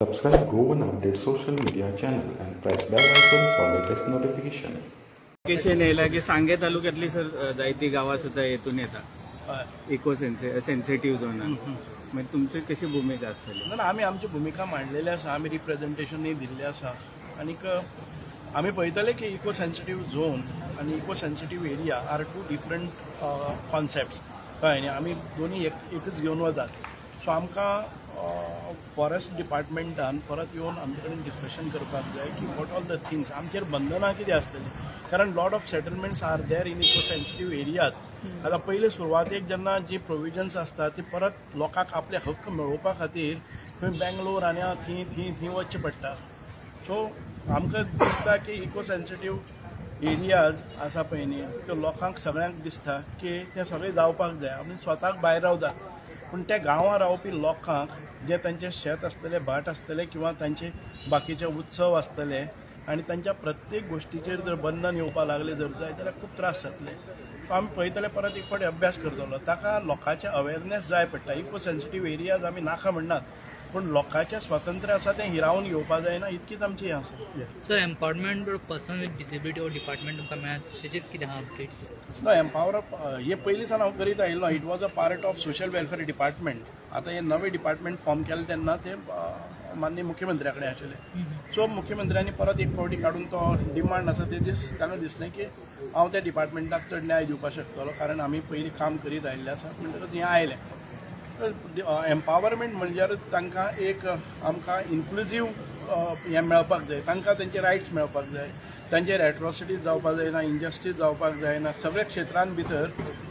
Subscribe Go and Update social media channel and press bell icon for latest notification. Location येला की सांगे तालुक्यातली sir जायती गावां सुद्धा येतून येतात इको सेन्सिटिव्ह झोन मग तुमची कशी भूमिका असतली? ना आम्ही आमची भूमिका मांडलेली आसा, आम्ही रिप्रेझेंटेशनय दिल्लें आसा आनीक आम्ही पळयतले की इको सेन्सिटिव्ह झोन आणि eco sensitive area are two different concepts कळ्ळें न्ही. आमी दोनी एकच घेवन वतात. सो आमकां फॉरेस्ट डिपार्टमेंटान परत येवन आमचे कडेन डिस्कशन करपाक जाय की वॉट ऑल द थिंग्स आमचेर बंधनां कितें आसतलीं, कारण lot of settlements are there in eco sensitive areas. आतां पयलीं सुरवातेक जेन्ना जी प्रोविजन्स आसता ती परत लोकांक आपले हक्क मेळोवपा खातीर खंय बेंगलोर आनी थंय वचचें पडटा. सो आमकां दिसता की इको सेन्सिटिव्ह एरियाज आसा पळय न्ही त्यो लोकांक सगळ्यांक दिसता की ते सगळे जावपाक जाय. आमी स्वताक भायर रावतात पूण त्या गांवां रावपी लोकांक जे तांचे शेत आसतले, भाट आसतले किंवा तांचे बाकीचे उत्सव आसतले आनी तांच्या प्रत्येक गोश्टीचेर जर बंधन येवपा लागले जर जाय जाल्यार खूब त्रास जातले. सो आमी पळयतले परत एक फावटी अभ्यास करतलो. ताका लोकांचे अवेरनेस जाय पडटा. इको सेन्सिटिव्ह एरियाज आमी नाका म्हणनात पूण लोकांचें स्वातंत्र्य आसा तें हिरावून घेवपा जायना इतकीच आमची हें आसा. Sir empowerment person with disability और डिपार्टमेंट तुमकां मेळ्ळा तेजेर कितें आहा अपडेट्स? नो एम्पावर हे पयलीं सावन हांव करीत आयिल्लो. It was a part of social welfare department. आतां हे नवे डिपार्टमेंट फॉर्म केलें तेन्ना ते माननीय मुख्यमंत्र्या कडेन आशिल्ले. सो मुख्यमंत्र्यांनी परत एक फावटी काडून तो डिमांड आसा ते तांकां दिसलें की हांव त्या डिपार्टमेंटाक चड न्याय दिवपाक शकतलो, कारण आमी पयलीं काम करीत आयिल्ले आसा. म्हणटकच हें आयलें. एम्पावरमेंट म्हणजे तांकां एक आमकां इन्क्लुजीव हें मेळपाक जाय, तांकां तेंचे रायट्स मेळपाक जाय, तांचेर एट्रॉसिटीज जावपाक जायना, इनजस्टीस जावपाक जायना, सगळ्या क्षेत्रांत भितर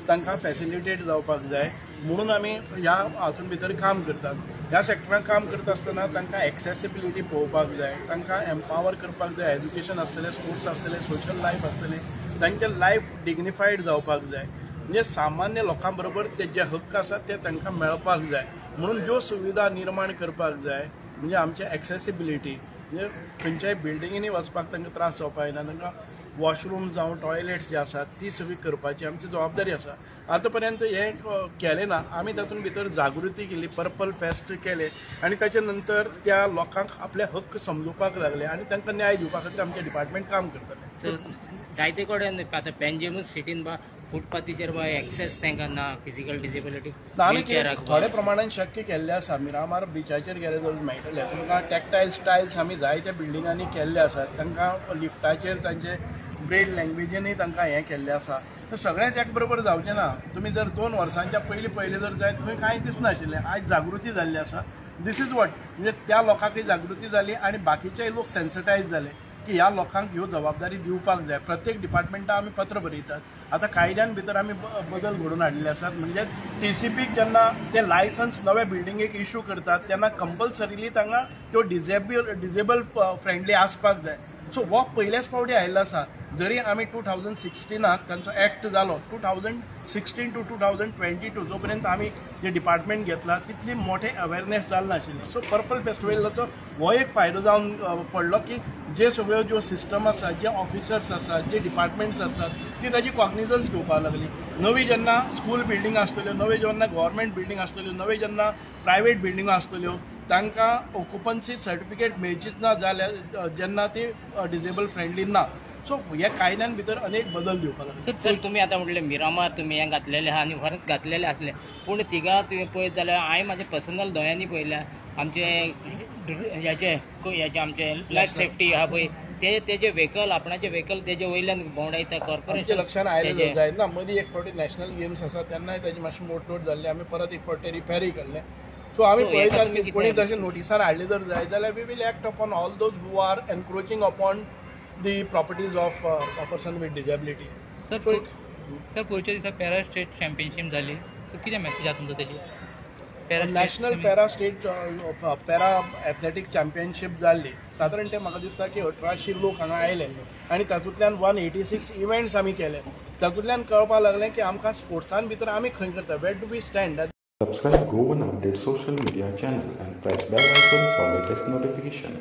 तांकां फॅसिलिटेट जावपाक जाय म्हणून आमी ह्या हातूंत भितर काम करतात. ह्या सॅक्टरांत काम करता आसतना तांकां एक्सेसिबिलिटी पळोवपाक जाय, तांकां एम्पावर करपाक जाय. एज्युकेशन आसतलें, स्पोर्ट्स आसतलें, सोशल लायफ आसतलें, तांचें लायफ डिग्निफायड जावपाक जाय. म्हणजे सामान्य लोकां बरोबर ते जे हक्क आसात ते तांकां मेळपाक जाय म्हणून ज्यो सुविधा निर्माण करपाक जाय. म्हणजे आमचे एक्सेसिबिलिटी म्हणजे खंयच्याय बिल्डिंगेनी वचपाक तांकां त्रास जावपाक जायना, तांकां वॉशरूम जावं टॉयलेट्स जे आसात ती सगळी करपाची आमची जबाबदारी आसा. आतां पर्यंत हें केलें ना. आमी तातूंत भितर जागृती केली, पर्पल फेस्ट केलें आनी ताचे नंतर त्या लोकांक आपले हक्क समजुपाक लागले आनी तांकां न्याय दिवपा खातीर आमचें डिपार्टमेंट काम करतलें. जायते कडेन आतां पेंजिमूस सिटीन बा फुटपाथीचेर बा एक्सेस तांकां ना, फिजिकल डिसेबिलिटी आमी थोड्या प्रमाणान शक्य केल्लें आसा. मिरामार बिचाचेर गेले जाल्यार मेळटलें. तांकां टॅक्टायल्स टायल्स आमी जायत्या बिल्डिंगांनी केल्ले आसात. तांकां लिफ्टाचेर तांचे ब्रेड लँग्वेजीनय तांकां हें केल्लें आसा. सगळेंच एक बरोबर जावचें ना. तुमी जर 2 वर्सांच्या पयलीं जर जायत खंय कांय दिसनाशिल्लें. आयज जागृती जाल्ली आसा. दीस इज वॉट म्हणजे त्या लोकांकय जागृती जाली आनी बाकीचेय लोक सेन्सिटायज जाले की ह्या लोकांक ह्यो जबाबदारी दिवपाक जाय. प्रत्येक डिपार्टमेंटाक आमी पत्र बरयतात. आतां कायद्यान भितर आमी बदल घडोवन हाडिल्ले आसात. म्हणजे TCPक जेन्ना ते लायसन्स नव्या बिल्डिंगेक इश्यू करतात तेन्ना कंपल्सरिली तांकां त्यो डिजेबल फ्रेंडली आसपाक जाय. सो हो पयलेच फावटी आयिल्लो आसा. जरी आमी 2016 तांचो एक्ट जालो, 2016 to 2022 जो पर्यंत आमी जे डिपार्टमेंट घेतला तितली मोठे अवेरनेस जाल्लो नाशिल्ली. सो पर्पल फेस्टिवलाचो हो एक फायदो जावन पडलो की जे सगळ्यो ज्यो सिस्टम आसात, जे ऑफिसर्स आसात, जे डिपार्टमेंट्स आसतात ती ताजी कॉग्निजन्स घेवपाक लागली. नवी जेन्ना स्कूल बिल्डिंग आसतल्यो, नवे जेन्ना गव्हर्मेंट बिल्डिंग आसतल्यो, नवे जेन्ना प्रायवेट बिल्डिंगो आसतल्यो तांकां ऑक्युपन्सी सर्टिफिकेट मेळचीच ना जाल्यार जेन्ना ती डिजेबल फ्रेंडली ना. सो ह्या कायद्यान भितर अनेक बदल दिवपाक लागले. सर तुमी आतां म्हटलें मिरामार तुमी हें घातलेलें आहा आनी खरेंच घातलेलें आसलें पूण तिगा तुवें पळयत जाल्यार हांवें म्हाज्या पर्सनल दोळ्यांनी पळयल्या आमचे हेचे आमचे लायफ सेफ्टी आहा पळय तेजे व्हेकल आपणाचे व्हेकल तेजे वयल्यान भोंवडायता कॉर्पोरेशन लक्षान आयलें जायना. मदीं एक फावटी नॅशनल गेम्स आसा तेन्नाय ताजी मातशी मोडतोड जाल्ली. आमी परत एक फावटी रिपेरूय केल्लें. सो आमी पळयतात की कोणी तशें नोटिसार हाडले जर जाय जाल्यार we will act upon all those who are encroaching upon the properties of a person with disability. Sir पयच्या दिसा पॅरा स्टेट चॅम्पियनशीप जाली. सो कितें मॅसेज आसा तुमचो तेजी? National para state para athletic championship जाल्ली. सादारण ते म्हाका दिसता की 1800 लोक हांगा आयले आनी तातूंतल्यान 186 इव्हेंट्स आमी केले. तातूंतल्यान कळपाक लागलें की आमकां स्पोर्ट्सान भितर आमी खंय करता, where do we stand. Subscribe Go and Update social media channel and press bell icon for latest notification.